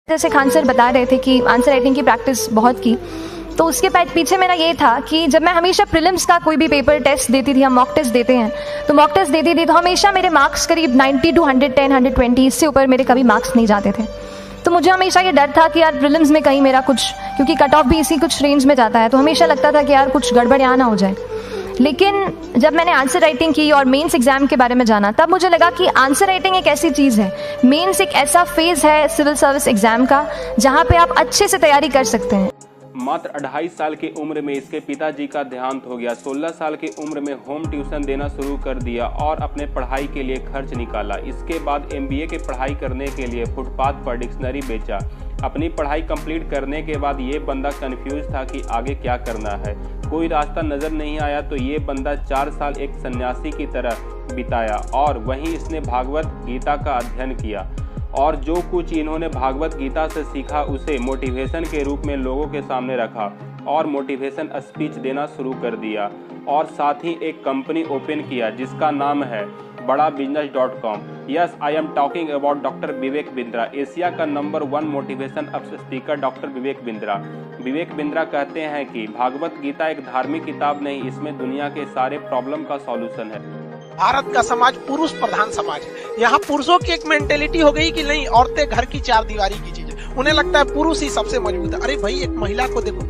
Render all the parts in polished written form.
जैसे खान सर बता रहे थे कि आंसर राइटिंग की प्रैक्टिस बहुत की, तो उसके पीछे मेरा ये था कि जब मैं हमेशा प्रीलिम्स का कोई भी पेपर टेस्ट देती थी, हम मॉक टेस्ट देते हैं, तो मॉक टेस्ट देती थी तो हमेशा मेरे मार्क्स करीब 90 to 110, 120, इससे ऊपर मेरे कभी मार्क्स नहीं जाते थे। तो मुझे हमेशा ये डर था कि यार प्रीलिम्स में कहीं मेरा कुछ, क्योंकि कट ऑफ भी इसी कुछ रेंज में जाता है, तो हमेशा लगता था कि यार कुछ गड़बड़ यहाँ ना हो जाए। लेकिन जब मैंने आंसर राइटिंग की और मेंस एग्जाम के बारे में जाना, तब मुझे लगा कि आंसर राइटिंग एक ऐसी चीज़ है, मेंस एक ऐसा फेज है सिविल सर्विस एग्जाम का जहाँ पे आप अच्छे से तैयारी कर सकते हैं। मात्र 2.5 साल की उम्र में इसके पिताजी का देहांत हो गया। 16 साल की उम्र में होम ट्यूशन देना शुरू कर दिया और अपने पढ़ाई के लिए खर्च निकाला। इसके बाद MBA की पढ़ाई करने के लिए फुटपाथ पर डिक्शनरी बेचा। अपनी पढ़ाई कंप्लीट करने के बाद ये बंदा कंफ्यूज था कि आगे क्या करना है, कोई रास्ता नज़र नहीं आया, तो ये बंदा 4 साल एक सन्यासी की तरह बिताया और वहीं इसने भागवत गीता का अध्ययन किया और जो कुछ इन्होंने भागवत गीता से सीखा उसे मोटिवेशन के रूप में लोगों के सामने रखा और मोटिवेशन स्पीच देना शुरू कर दिया और साथ ही एक कंपनी ओपन किया जिसका नाम है badabusiness.com। Yes, I am talking about doctor Vivek Bindra, Asia का number 1 motivation speaker doctor Vivek Bindra. Vivek Bindra कहते हैं कि भागवत गीता एक धार्मिक किताब नहीं, इसमें दुनिया के सारे प्रॉब्लम का सॉल्यूशन है। भारत का समाज पुरुष प्रधान समाज है। यहाँ पुरुषों की एक मेंटेलिटी हो गई कि नहीं, औरतें घर की चार दीवारी की चीज है, उन्हें लगता है पुरुष ही सबसे मजबूत है। अरे भाई, एक महिला को देखो,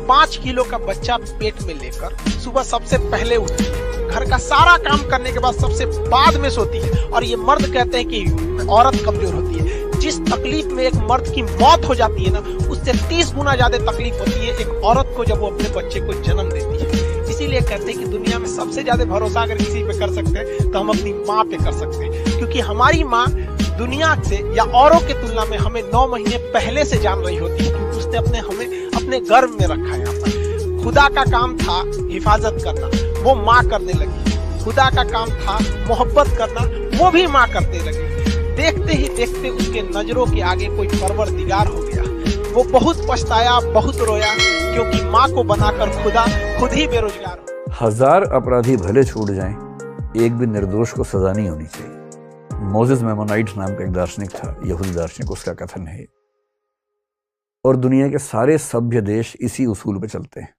5 किलो का बच्चा पेट में लेकर सुबह सबसे पहले उठती है, घर का सारा काम करने के बाद सबसे बाद में सोती है, और ये मर्द कहते हैं कि औरत कमजोर होती है। जिस तकलीफ में एक मर्द की मौत हो जाती है ना, उससे 30 गुना ज्यादा तकलीफ होती है एक औरत को जब वो अपने बच्चे को जन्म देती है। इसीलिए कहते हैं कि दुनिया में सबसे ज्यादा भरोसा अगर किसी पे कर सकते हैं तो हम अपनी माँ पे कर सकते हैं, क्योंकि हमारी माँ दुनिया से या औरों की तुलना में हमें 9 महीने पहले से जान रही होती है, क्योंकि उसने हमें अपने गर्भ में रखा है। यहाँ पर खुदा का काम था हिफाजत करना, वो माँ करने लगी। खुदा का काम था मोहब्बत करना, वो भी माँ करने लगी। देखते ही देखते उसके नजरों के आगे कोई परवरदिगार हो गया। वो बहुत पछताया, बहुत रोया, क्योंकि माँ को बनाकर खुदा खुद ही बेरोजगार हो। 1000 अपराधी भले छूट जाएं, एक भी निर्दोष को सजा नहीं होनी चाहिए। मोसेस मेमोनाइट नाम का एक दार्शनिक था, यहूदी दार्शनिक, उसका कथन है। और दुनिया के सारे सभ्य देश इसी उसूल पे चलते हैं।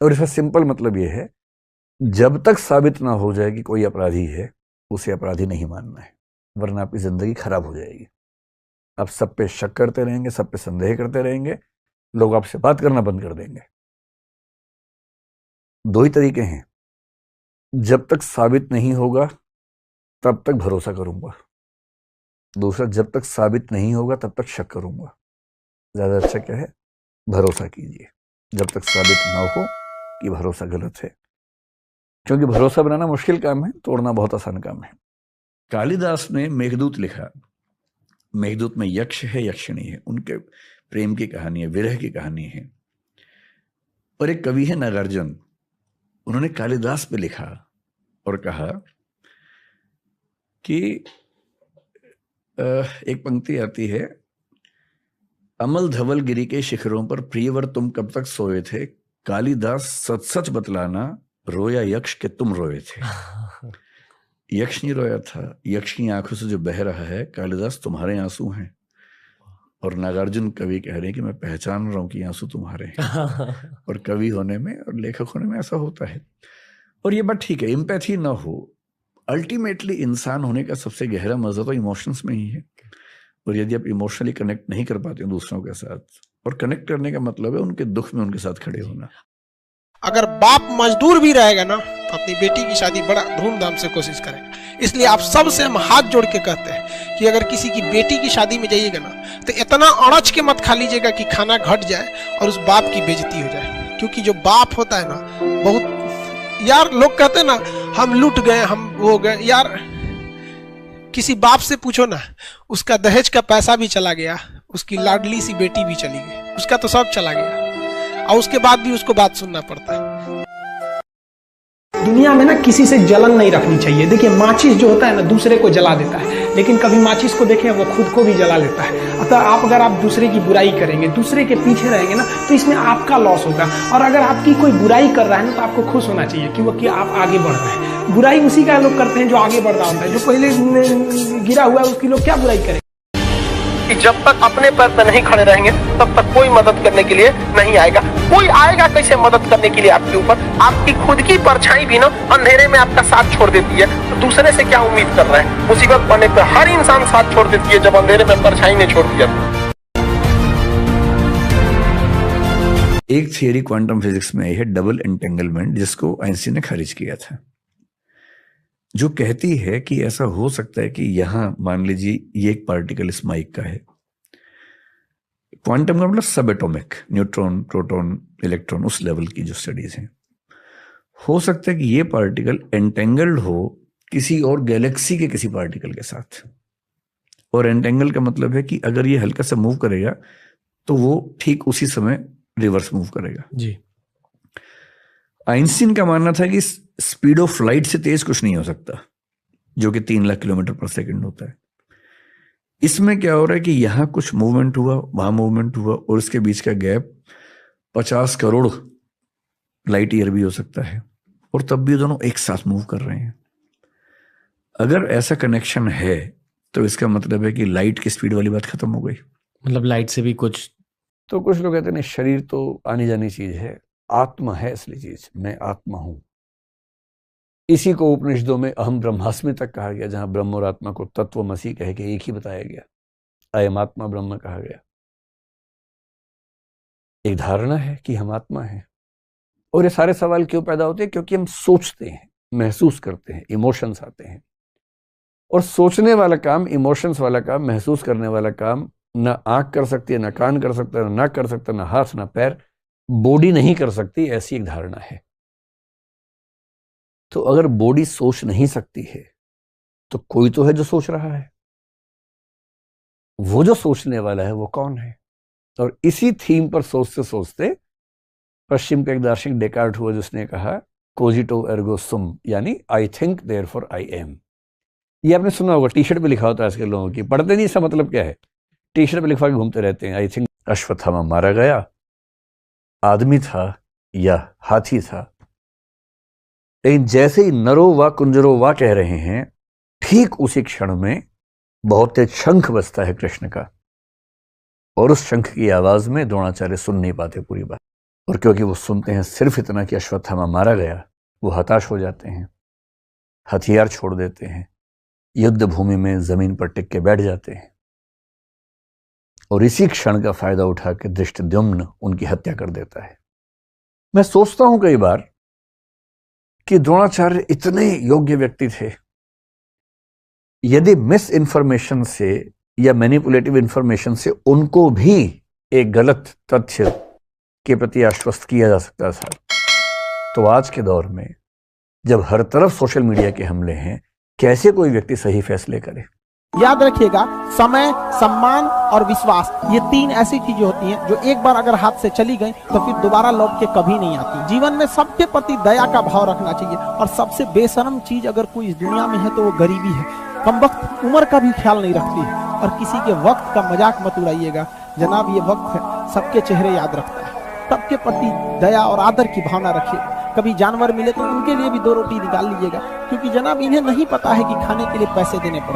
और इसका सिंपल मतलब यह है, जब तक साबित ना हो जाए कि कोई अपराधी है, उसे अपराधी नहीं मानना है, वरना आपकी जिंदगी खराब हो जाएगी। आप सब पे शक करते रहेंगे, सब पे संदेह करते रहेंगे, लोग आपसे बात करना बंद कर देंगे। 2 ही तरीके हैं, जब तक साबित नहीं होगा तब तक भरोसा करूंगा, दूसरा जब तक साबित नहीं होगा तब तक शक करूंगा। ज्यादा अच्छा क्या है, भरोसा कीजिए जब तक साबित ना हो कि भरोसा गलत है, क्योंकि भरोसा बनाना मुश्किल काम है, तोड़ना बहुत आसान काम है। कालिदास ने मेघदूत लिखा। मेघदूत में यक्ष है, यक्षिणी है, उनके प्रेम की कहानी है, विरह की कहानी है। और एक कवि है नागार्जुन, उन्होंने कालिदास पे लिखा और कहा कि एक पंक्ति आती है, अमल धवल गिरी के शिखरों पर प्रियवर तुम कब तक सोए थे, कालिदास सच सच बतलाना, रोया यक्ष के तुम रोए थे। यक्ष नहीं रोया था, यक्ष की आंखों से जो बह रहा है, कालिदास तुम्हारे आंसू हैं। और नागार्जुन कवि कह रहे हैं कि मैं पहचान रहा हूं कि आंसू तुम्हारे हैं। और कवि होने में और लेखक होने में ऐसा होता है। और ये बात ठीक है, एम्पैथी ना हो, अल्टीमेटली इंसान होने का सबसे गहरा मजा तो इमोशंस में ही है। और यदि आप इमोशनली कनेक्ट नहीं कर पाते हैं दूसरों के साथ, और कनेक्ट करने का मतलब है उनके दुख में उनके साथ खड़े होना। अगर बाप मजदूर भी रहेगा ना, तो अपनी बेटी की शादी बड़ा धूमधाम से कोशिश करेगा। इसलिए आप सबसे हम हाथ जोड़ के कहते हैं कि अगर किसी की बेटी की शादी में जाइएगा ना, तो इतना अड़च के मत खा लीजिएगा कि खाना घट जाए और उस बाप की बेइज्जती हो जाए। क्योंकि जो बाप होता है ना, बहुत, यार लोग कहते हैं ना हम लूट गए, हम वो गए। यार किसी बाप से पूछो ना, उसका दहेज का पैसा भी चला गया, उसकी लाडली सी बेटी भी चली गई, उसका तो सब चला गया, और उसके बाद भी उसको बात सुनना पड़ता है। दुनिया में ना किसी से जलन नहीं रखनी चाहिए। देखिए, माचिस जो होता है ना, दूसरे को जला देता है, लेकिन कभी माचिस को देखें वो खुद को भी जला लेता है। अतः अगर आप दूसरे की बुराई करेंगे, दूसरे के पीछे रहेंगे ना, तो इसमें आपका लॉस होगा। और अगर आपकी कोई बुराई कर रहा है ना, तो आपको खुश होना चाहिए कि आप आगे बढ़ रहे हैं। बुराई उसी का लोग करते हैं जो आगे बढ़ रहा होता है। जो पहले गिरा हुआ है उसकी लोग क्या बुराई करें। कि जब तक अपने पैर पर नहीं खड़े रहेंगे तब तक कोई मदद करने के लिए नहीं आएगा। कोई आएगा कैसे मदद करने के लिए आपके ऊपर? आपकी खुद की परछाई भी ना अंधेरे में आपका साथ छोड़ देती है, तो दूसरे से क्या उम्मीद कर रहे हैं? मुसीबत पड़ने पर हर इंसान साथ छोड़ देती है, जब अंधेरे में परछाई ने छोड़ दिया। एक थियरी क्वांटम फिजिक्स में आई है, डबल एंटेंगलमेंट, जिसको आइंस्टीन ने खारिज किया था, जो कहती है कि ऐसा हो सकता है कि यहां मान लीजिए ये एक पार्टिकल इस माइक का है। क्वांटम का मतलब सब एटॉमिक, न्यूट्रॉन, प्रोटॉन, इलेक्ट्रॉन, उस लेवल की जो स्टडीज हैं। हो सकता है कि ये पार्टिकल एंटेंगल्ड हो किसी और गैलेक्सी के किसी पार्टिकल के साथ, और एंटेंगल का मतलब है कि अगर ये हल्का सा मूव करेगा तो वो ठीक उसी समय रिवर्स मूव करेगा जी। आइंस्टीन का मानना था कि स्पीड ऑफ लाइट से तेज कुछ नहीं हो सकता, जो कि 3 लाख किलोमीटर पर सेकंड होता है। इसमें क्या हो रहा है कि यहां कुछ मूवमेंट हुआ, वहां मूवमेंट हुआ, और इसके बीच का गैप 50 करोड़ लाइट ईयर भी हो सकता है, और तब भी दोनों एक साथ मूव कर रहे हैं। अगर ऐसा कनेक्शन है तो इसका मतलब है कि लाइट की स्पीड वाली बात खत्म हो गई। मतलब लाइट से भी कुछ, तो कुछ लोग कहते हैं शरीर तो आनी जानी चीज है, आत्मा है असली चीज, मैं आत्मा हूं। इसी को उपनिषदों में अहम ब्रह्मास्मि तक कहा गया, जहां ब्रह्म और आत्मा को तत्वमसि कह के एक ही बताया गया, अयम आत्मा ब्रह्म कहा गया। एक धारणा है कि हम आत्मा हैं। और ये सारे सवाल क्यों पैदा होते हैं? क्योंकि हम सोचते हैं, महसूस करते हैं, इमोशंस आते हैं, और सोचने वाला काम, इमोशंस वाला काम, महसूस करने वाला काम ना आंख कर सकती है, ना कान कर सकता है, ना नाक कर सकता, ना हाथ, ना पैर, बॉडी नहीं कर सकती, ऐसी एक धारणा है। तो अगर बॉडी सोच नहीं सकती है तो कोई तो है जो सोच रहा है। वो जो सोचने वाला है वो कौन है? और इसी थीम पर सोचते सोचते पश्चिम का एक दार्शनिक डेकार्ट हुआ, जिसने कहा कोजिटो एर्गो सुम, यानी I think therefore I am. ये आपने सुना होगा, टी शर्ट पे लिखा होता है आजकल लोगों की, पढ़ते नहीं, इसका मतलब क्या है? टी शर्ट पे लिखवा के घूमते रहते हैं, आई थिंक अश्वत्थामा मारा गया, आदमी था या हाथी था। लेकिन जैसे ही नरो वा कुंजरो वा कह रहे हैं, ठीक उसी क्षण में बहुत तेज शंख बजता है कृष्ण का, और उस शंख की आवाज में द्रोणाचार्य सुन नहीं पाते पूरी बात, और क्योंकि वो सुनते हैं सिर्फ इतना कि अश्वत्थामा मारा गया, वो हताश हो जाते हैं, हथियार छोड़ देते हैं, युद्ध भूमि में जमीन पर टिक के बैठ जाते हैं, और इसी क्षण का फायदा उठा के धृष्टद्युम्न उनकी हत्या कर देता है। मैं सोचता हूं कई बार कि द्रोणाचार्य इतने योग्य व्यक्ति थे, यदि मिस इन्फॉर्मेशन से या मैनिपुलेटिव इन्फॉर्मेशन से उनको भी एक गलत तथ्य के प्रति आश्वस्त किया जा सकता था, तो आज के दौर में जब हर तरफ सोशल मीडिया के हमले हैं, कैसे कोई व्यक्ति सही फैसले करे? याद रखिएगा, समय, सम्मान और विश्वास, ये 3 ऐसी चीजें होती हैं जो एक बार अगर हाथ से चली गई तो फिर दोबारा लौट के कभी नहीं आती। जीवन में सबके प्रति दया का भाव रखना चाहिए, और सबसे बेशर्म चीज अगर कोई इस दुनिया में है तो वो गरीबी है। कम वक्त उम्र का भी ख्याल नहीं रखती है, और किसी के वक्त का मजाक मत उड़ाइएगा जनाब, ये वक्त है, सबके चेहरे याद रखता है। सबके प्रति दया और आदर की भावना रखिए। कभी जानवर मिले तो उनके लिए भी 2 रोटी निकाल लीजिएगा, क्योंकि जनाब इन्हें नहीं पता है कि खाने के लिए पैसे देने पड़ते हैं।